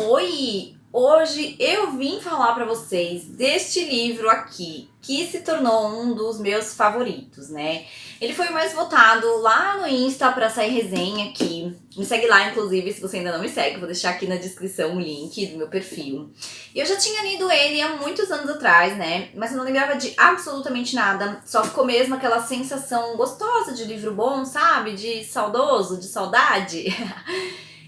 Oi! Hoje eu vim falar para vocês deste livro aqui, que se tornou um dos meus favoritos, né? Ele foi o mais votado lá no Insta para sair resenha aqui. Me segue lá, inclusive, se você ainda não me segue, vou deixar aqui na descrição o link do meu perfil. Eu já tinha lido ele há muitos anos atrás, né? Mas eu não lembrava de absolutamente nada. Só ficou mesmo aquela sensação gostosa de livro bom, sabe? De saudoso, de saudade.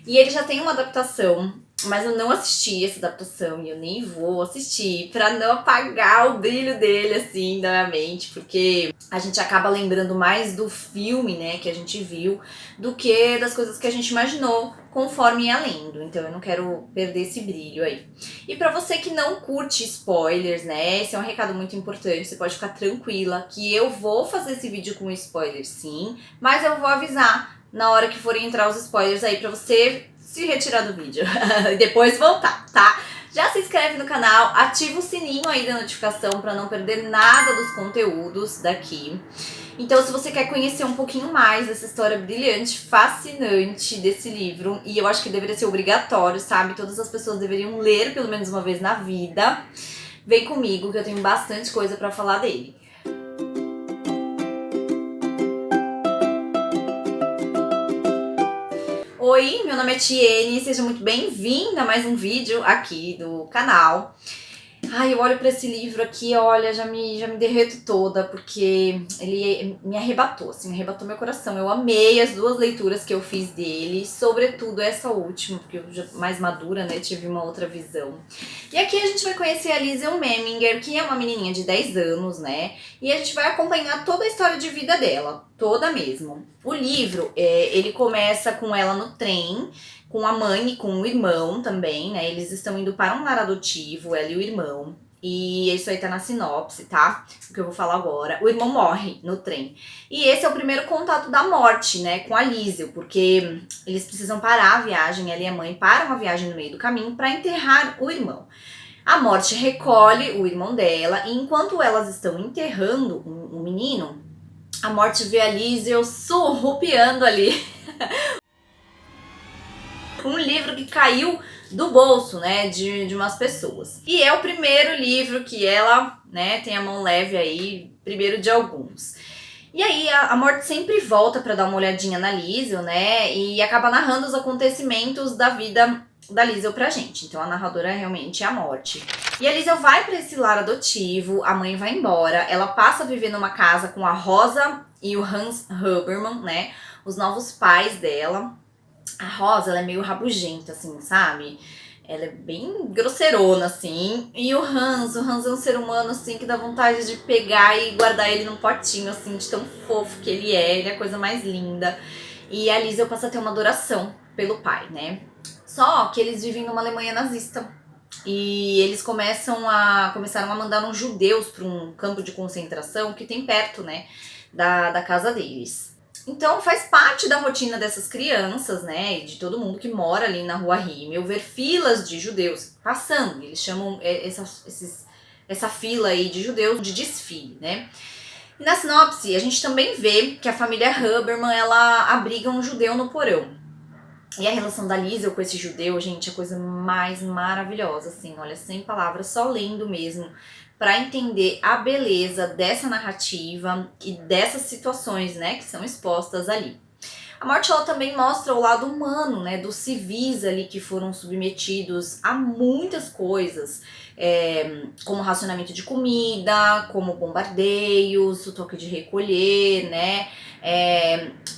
E ele já tem uma adaptação, mas eu não assisti essa adaptação e eu nem vou assistir pra não apagar o brilho dele assim da minha mente, porque a gente acaba lembrando mais do filme, né, que a gente viu, do que das coisas que a gente imaginou conforme ia lendo. Então eu não quero perder esse brilho aí. E pra você que não curte spoilers, né, esse é um recado muito importante, você pode ficar tranquila que eu vou fazer esse vídeo com spoilers sim, mas eu vou avisar na hora que forem entrar os spoilers aí pra você se retirar do vídeo e depois voltar, tá? Já se inscreve no canal, ativa o sininho aí da notificação pra não perder nada dos conteúdos daqui. Então, se você quer conhecer um pouquinho mais dessa história brilhante, fascinante desse livro, e eu acho que deveria ser obrigatório, sabe? Todas as pessoas deveriam ler pelo menos uma vez na vida. Vem comigo que eu tenho bastante coisa pra falar dele. Oi, meu nome é Tiene, seja muito bem-vinda a mais um vídeo aqui do canal. Ai, eu olho pra esse livro aqui, olha, já me derreto toda, porque ele me arrebatou, assim, arrebatou meu coração. Eu amei as duas leituras que eu fiz dele, sobretudo essa última, porque eu já mais madura, né, tive uma outra visão. E aqui a gente vai conhecer a Liesl Meminger, que é uma menininha de 10 anos, né, e a gente vai acompanhar toda a história de vida dela, toda mesmo. O livro, ele começa com ela no trem, com a mãe e com o irmão também, né? Eles estão indo para um lar adotivo, ela e o irmão. E isso aí tá na sinopse, tá? O que eu vou falar agora. O irmão morre no trem. E esse é o primeiro contato da morte, né? Com a Liesl, porque eles precisam parar a viagem, ela e a mãe param uma viagem no meio do caminho para enterrar o irmão. A morte recolhe o irmão dela e enquanto elas estão enterrando o menino, a morte vê a Liesl surrupiando ali um livro que caiu do bolso, né, de umas pessoas. E é o primeiro livro que ela, né, tem a mão leve aí, primeiro de alguns. E aí a morte sempre volta para dar uma olhadinha na Liesl, né, e acaba narrando os acontecimentos da vida da Liesl pra gente. Então a narradora realmente é a morte. E a Liesl vai para esse lar adotivo, a mãe vai embora, ela passa a viver numa casa com a Rosa e o Hans Huberman, né, os novos pais dela. A Rosa, ela é meio rabugenta, assim, sabe? Ela é bem grosseirona, assim. E o Hans é um ser humano, assim, que dá vontade de pegar e guardar ele num potinho, assim, de tão fofo que ele é. Ele é a coisa mais linda. E a Liesl passa a ter uma adoração pelo pai, né? Só que eles vivem numa Alemanha nazista. E eles começaram a mandar uns judeus para um campo de concentração que tem perto, né, da casa deles. Então faz parte da rotina dessas crianças, né, e de todo mundo que mora ali na rua Rimmel, ver filas de judeus passando. Eles chamam essa fila aí de judeus de desfile, né. E na sinopse a gente também vê que a família Huberman, ela abriga um judeu no porão. E a relação da Liesl com esse judeu, gente, é a coisa mais maravilhosa, assim, olha, sem palavras, só lendo mesmo, para entender a beleza dessa narrativa e dessas situações, né, que são expostas ali. A morte, ela também mostra o lado humano, né, dos civis ali que foram submetidos a muitas coisas, como racionamento de comida, como bombardeios, o toque de recolher, né,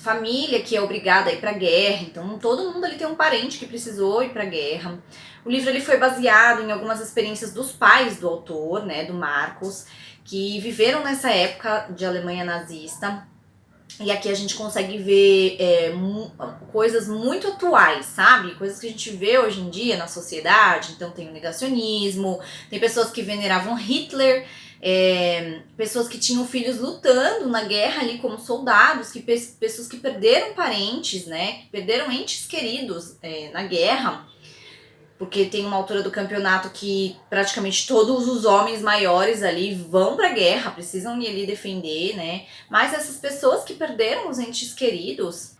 família que é obrigada a ir pra guerra, então todo mundo ali tem um parente que precisou ir pra guerra. O livro ele foi baseado em algumas experiências dos pais do autor, né, do Marcos, que viveram nessa época de Alemanha nazista. E aqui a gente consegue ver coisas muito atuais, sabe? Coisas que a gente vê hoje em dia na sociedade. Então tem o negacionismo, tem pessoas que veneravam Hitler, pessoas que tinham filhos lutando na guerra ali como soldados, pessoas que perderam parentes, né? Que perderam entes queridos na guerra. Porque tem uma altura do campeonato que praticamente todos os homens maiores ali vão pra guerra, precisam ir ali defender, né? Mas essas pessoas que perderam os entes queridos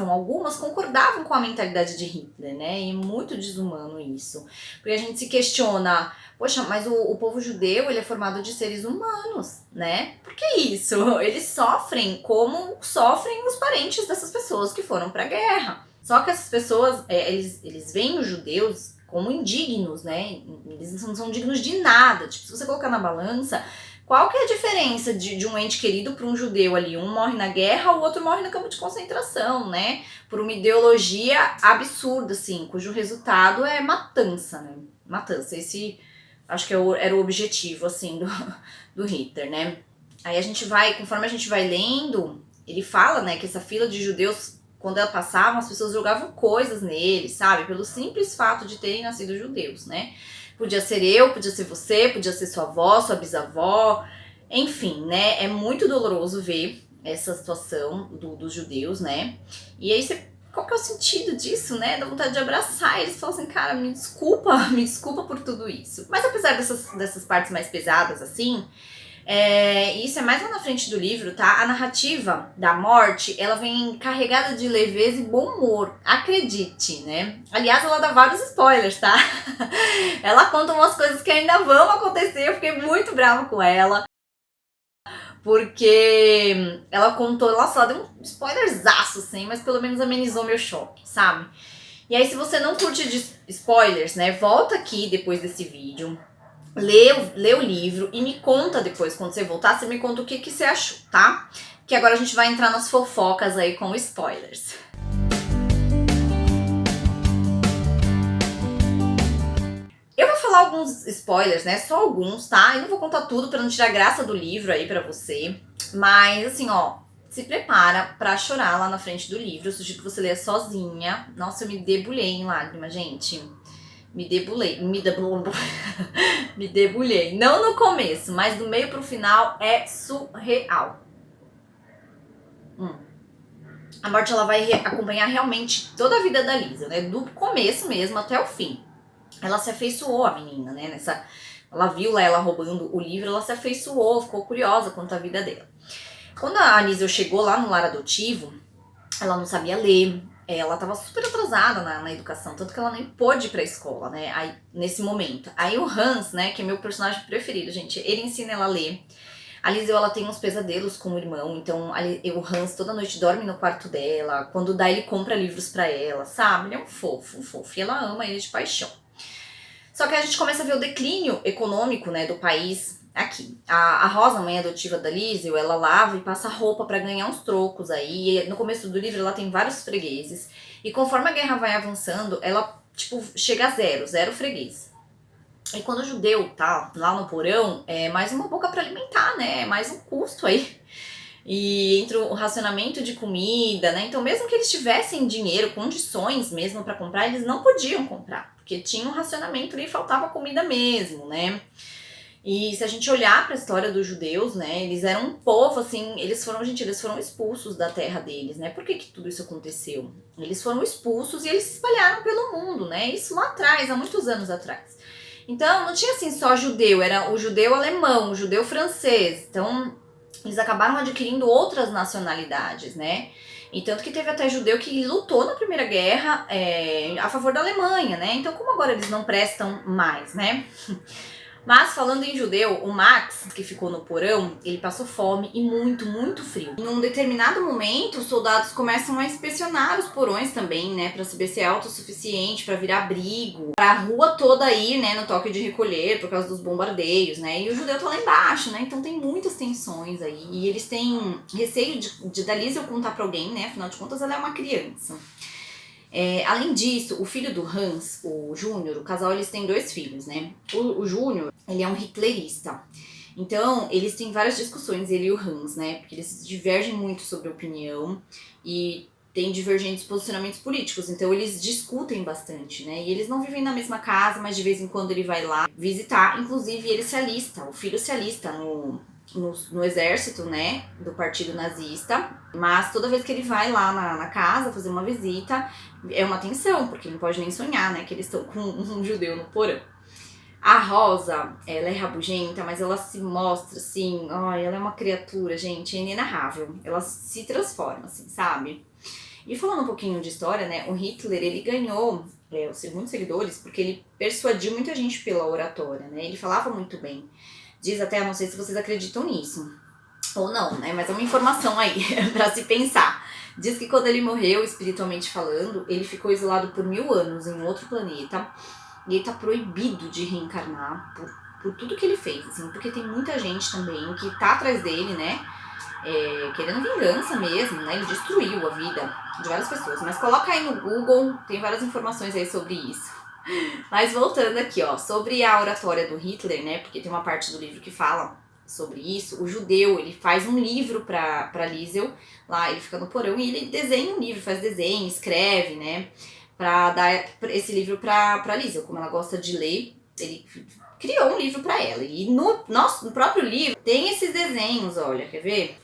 algumas concordavam com a mentalidade de Hitler, né? E é muito desumano isso. Porque a gente se questiona, poxa, mas o povo judeu, ele é formado de seres humanos, né? Por que isso? Eles sofrem como sofrem os parentes dessas pessoas que foram pra guerra. Só que essas pessoas, eles veem os judeus como indignos, né? Eles não são dignos de nada. Tipo, se você colocar na balança, qual que é a diferença de um ente querido para um judeu ali? Um morre na guerra, o outro morre no campo de concentração, né? Por uma ideologia absurda, assim, cujo resultado é matança, né? Matança, esse acho que era o objetivo, assim, do Hitler, né? Aí conforme a gente vai lendo, ele fala, né, que essa fila de judeus, quando ela passava, as pessoas jogavam coisas neles, sabe? Pelo simples fato de terem nascido judeus, né? Podia ser eu, podia ser você, podia ser sua avó, sua bisavó, enfim, né? É muito doloroso ver essa situação dos judeus, né? E aí qual que é o sentido disso, né? Dá vontade de abraçar eles e falar assim, cara, me desculpa por tudo isso. Mas apesar dessas partes mais pesadas, assim, isso é mais lá na frente do livro, tá? A narrativa da morte, ela vem carregada de leveza e bom humor, acredite, né? Aliás, ela dá vários spoilers, tá? Ela conta umas coisas que ainda vão acontecer, eu fiquei muito brava com ela, porque ela contou, nossa, ela deu um spoilerzaço, assim, mas pelo menos amenizou meu choque, sabe? E aí, se você não curte de spoilers, né, volta aqui depois desse vídeo, lê o livro e me conta depois, quando você voltar, você me conta o que você achou, tá? Que agora a gente vai entrar nas fofocas aí com spoilers. Eu vou falar alguns spoilers, né? Só alguns, tá? Eu não vou contar tudo pra não tirar a graça do livro aí pra você. Mas, assim, ó, se prepara pra chorar lá na frente do livro. Eu sugiro que você leia sozinha. Nossa, eu me debulhei em lágrimas, gente. Me debulhei. Me debulhei. Não no começo, mas do meio pro final é surreal. A morte, ela vai acompanhar realmente toda a vida da Lisa, né? Do começo mesmo até o fim. Ela se afeiçoou, a menina, né? Ela viu lá ela roubando o livro, ela se afeiçoou, ficou curiosa quanto à vida dela. Quando a Anísio chegou lá no lar adotivo, ela não sabia ler, ela tava super atrasada na educação, tanto que ela nem pôde ir pra escola, né? Aí, nesse momento. Aí o Hans, né, que é meu personagem preferido, gente, ele ensina ela a ler. A Liseu, ela tem uns pesadelos com o irmão, então o Hans toda noite dorme no quarto dela, quando dá ele compra livros pra ela, sabe? Ele é um fofo, e ela ama ele de paixão. Só que a gente começa a ver o declínio econômico, né, do país aqui. A Rosa, mãe adotiva da Liseu, ela lava e passa roupa pra ganhar uns trocos aí. E no começo do livro ela tem vários fregueses. E conforme a guerra vai avançando, ela, tipo, chega a zero freguês. E quando o judeu tá lá no porão, é mais uma boca pra alimentar, né? É mais um custo aí. E entre o racionamento de comida, né? Então, mesmo que eles tivessem dinheiro, condições mesmo pra comprar, eles não podiam comprar. Porque tinha um racionamento e faltava comida mesmo, né? E se a gente olhar para a história dos judeus, né, eles eram um povo, assim, eles foram expulsos da terra deles, né? Por que tudo isso aconteceu? Eles foram expulsos e eles se espalharam pelo mundo, né? Isso lá atrás, há muitos anos atrás. Então, não tinha assim só judeu, era o judeu alemão, o judeu francês. Então, eles acabaram adquirindo outras nacionalidades, né? E tanto que teve até judeu que lutou na Primeira Guerra a favor da Alemanha, né? Então, como agora eles não prestam mais, né? Mas falando em judeu, o Max, que ficou no porão, ele passou fome e muito frio. Em um determinado momento, os soldados começam a inspecionar os porões também, né, pra saber se é autossuficiente, pra virar abrigo, pra rua toda ir, né, no toque de recolher por causa dos bombardeios, né, e o judeu tá lá embaixo, né, então tem muitas tensões aí, e eles têm receio de da Lisa eu contar pra alguém, né, afinal de contas ela é uma criança. Além disso, o filho do Hans, o Júnior, o casal, eles têm 2 filhos, né? O Júnior, ele é um hitlerista. Então, eles têm várias discussões, ele e o Hans, né? Porque eles divergem muito sobre a opinião e têm divergentes posicionamentos políticos. Então, eles discutem bastante, né? E eles não vivem na mesma casa, mas de vez em quando ele vai lá visitar. Inclusive, ele se alista, o filho se alista no exército, né, do partido nazista, mas toda vez que ele vai lá na casa fazer uma visita, é uma tensão, porque ele não pode nem sonhar, né, que eles estão com um judeu no porão. A Rosa, ela é rabugenta, mas ela se mostra assim, ai, ela é uma criatura, gente, é inenarrável. Ela se transforma, assim, sabe? E falando um pouquinho de história, né, o Hitler, ele ganhou muitos seguidores porque ele persuadiu muita gente pela oratória, né? Ele falava muito bem. Diz até, não sei se vocês acreditam nisso, ou não, né? Mas é uma informação aí pra se pensar. Diz que quando ele morreu, espiritualmente falando, ele ficou isolado por 1000 anos em outro planeta. E ele tá proibido de reencarnar por tudo que ele fez, assim, porque tem muita gente também que tá atrás dele, né? Querendo vingança mesmo, né? Ele destruiu a vida de várias pessoas. Mas coloca aí no Google, tem várias informações aí sobre isso. Mas voltando aqui, ó, sobre a oratória do Hitler, né? Porque tem uma parte do livro que fala sobre isso. O judeu, ele faz um livro pra Liesel, lá ele fica no porão e ele desenha um livro, faz desenho, escreve, né? Pra dar esse livro pra Liesel, como ela gosta de ler, ele criou um livro pra ela. E no próprio livro tem esses desenhos, olha, quer ver?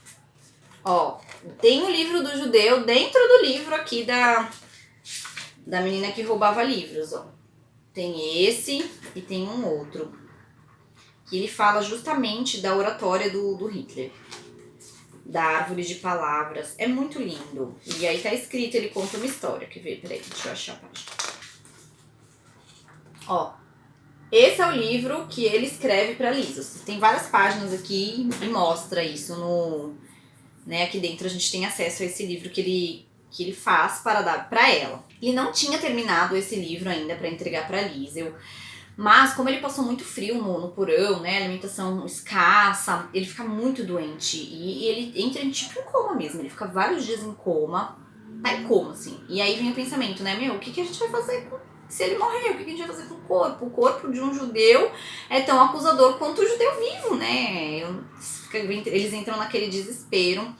Ó, tem o livro do judeu dentro do livro aqui da menina que roubava livros, ó. Tem esse e tem um outro, que ele fala justamente da oratória do Hitler, da árvore de palavras. É muito lindo. E aí tá escrito, ele conta uma história. Quer ver? Peraí, deixa eu achar a página. Ó, esse é o livro que ele escreve pra Liesel. Tem várias páginas aqui e mostra isso no... Né, aqui dentro a gente tem acesso a esse livro que ele faz para dar pra ela. Ele não tinha terminado esse livro ainda pra entregar pra Liesel. Mas como ele passou muito frio no porão, né, alimentação escassa, ele fica muito doente e ele entra em tipo em coma mesmo, ele fica vários dias em coma, tá em coma assim. E aí vem o pensamento, né, o que a gente vai fazer se ele morrer? O que a gente vai fazer com o corpo? O corpo de um judeu é tão acusador quanto o judeu vivo, né? Eles entram naquele desespero.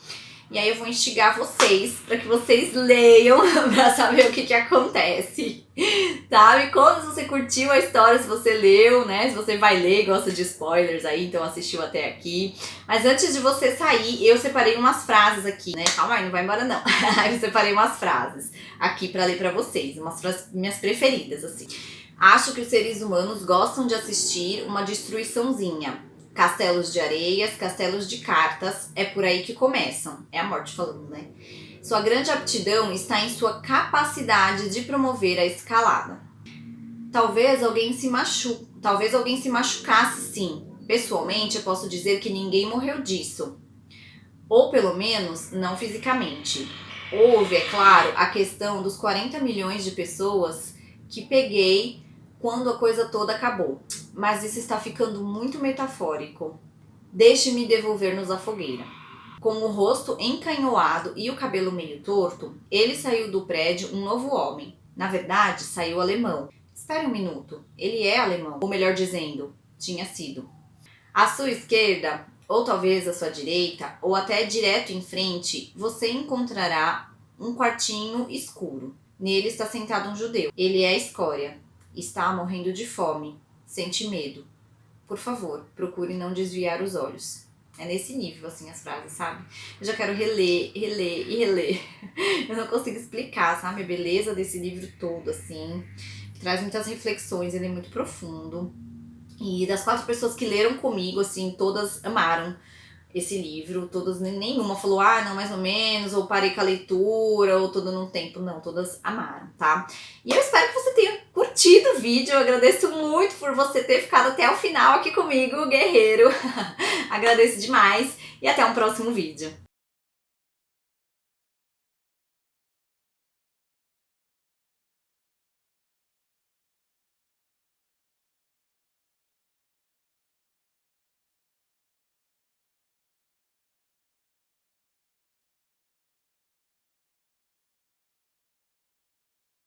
E aí eu vou instigar vocês para que vocês leiam para saber o que acontece, tá? Me conta se você curtiu a história, se você leu, né? Se você vai ler, gosta de spoilers aí, então assistiu até aqui. Mas antes de você sair, eu separei umas frases aqui, né? Calma aí, não vai embora não. Eu separei umas frases aqui para ler para vocês, umas frases minhas preferidas, assim. Acho que os seres humanos gostam de assistir uma destruiçãozinha. Castelos de areias, castelos de cartas, é por aí que começam. É a morte falando, né? Sua grande aptidão está em sua capacidade de promover a escalada. Talvez alguém se machucasse, sim. Pessoalmente, eu posso dizer que ninguém morreu disso. Ou pelo menos, não fisicamente. Houve, é claro, a questão dos 40 milhões de pessoas que peguei quando a coisa toda acabou. Mas isso está ficando muito metafórico. Deixe-me devolver-nos à fogueira. Com o rosto encanhoado e o cabelo meio torto, ele saiu do prédio um novo homem. Na verdade, saiu alemão. Espere um minuto, ele é alemão. Ou melhor dizendo, tinha sido. À sua esquerda, ou talvez à sua direita, ou até direto em frente, você encontrará um quartinho escuro. Nele está sentado um judeu. Ele é a escória. Está morrendo de fome. Sente medo. Por favor, procure não desviar os olhos. É nesse nível, assim, as frases, sabe? Eu já quero reler e reler. Eu não consigo explicar, sabe? A beleza desse livro todo, assim. Traz muitas reflexões, ele é muito profundo. E das 4 pessoas que leram comigo, assim, todas amaram esse livro. Todas, nenhuma falou, não, mais ou menos, ou parei com a leitura, ou tô dando um tempo. Não, todas amaram, tá? E eu espero que você tenha curtido o vídeo. Eu agradeço muito por você ter ficado até o final aqui comigo, guerreiro. Agradeço demais e até um próximo vídeo.